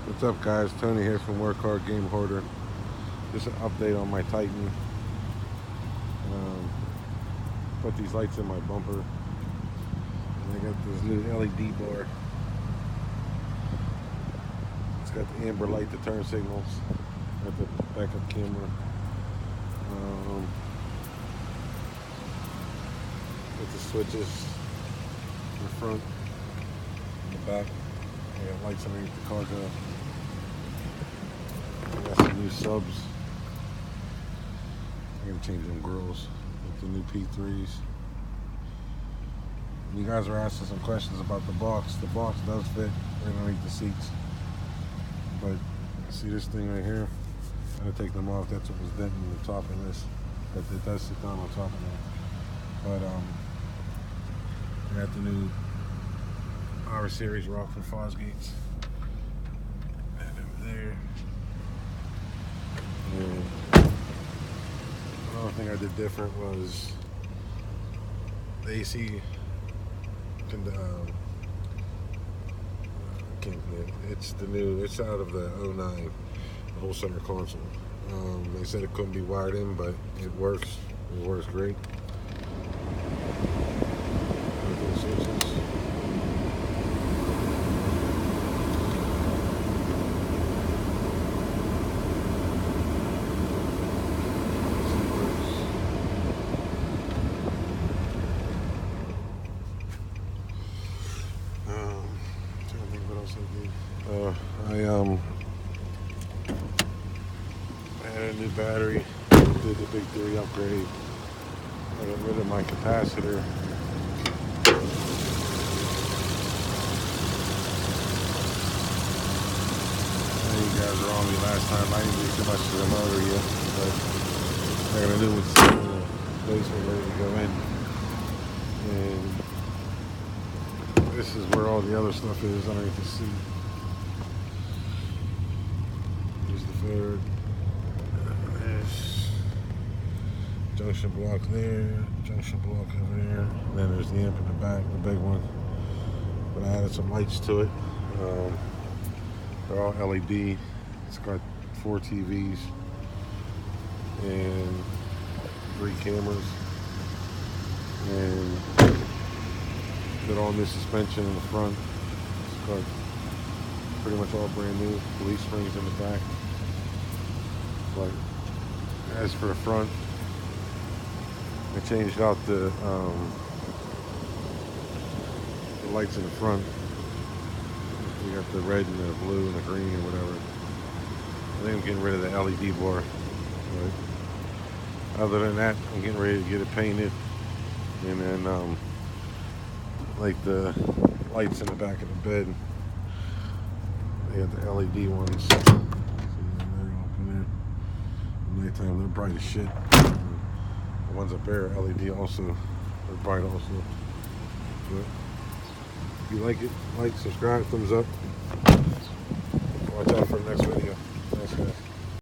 What's up, guys? Tony here from Work Hard Game Hoarder. Just an update on my Titan. Put these lights in my bumper, and I got this new LED bar. It's got the amber light to turn signals. Got the backup camera. With the switches in the front, in the back. I got lights underneath the cargo. I got some new subs. I'm gonna change them grills with the new P3s. You guys are asking some questions about the box. The box does fit right underneath the seats. But see this thing right here? I'm gonna take them off. That's what was denting the top of this. But it does sit down on top of that. But I got the new R Series rock from Fosgates. And over there. And another thing I did different was the AC. It's the new. It's out of the 09, the whole center console. They said it couldn't be wired in, but it works. It works great. I had a new battery, did the big 3 upgrade. I got rid of my capacitor. I know you guys were on me last time. I didn't do too much to the motor yet, but I got a new one in the basement ready to go in. And this is where all the other stuff is underneath the seat. There's the third. There's junction block there, junction block over there. And then there's the amp in the back, the big one. But I added some lights to it. They're all LED. It's got 4 TVs and 3 cameras. And they're all new suspension in the front. It's got pretty much all brand new. Leaf springs in the back. But as for the front, I changed out the lights in the front. You got the red and the blue and the green or whatever. I think I'm getting rid of the LED bar. But other than that, I'm getting ready to get it painted. And then like the lights in the back of the bed, they got the LED ones. See, they're up in there. At nighttime, they're bright as shit. The ones up there are LED also. They're bright also. But if you like it, like, subscribe, thumbs up. Watch out for the next video. Thanks, guys.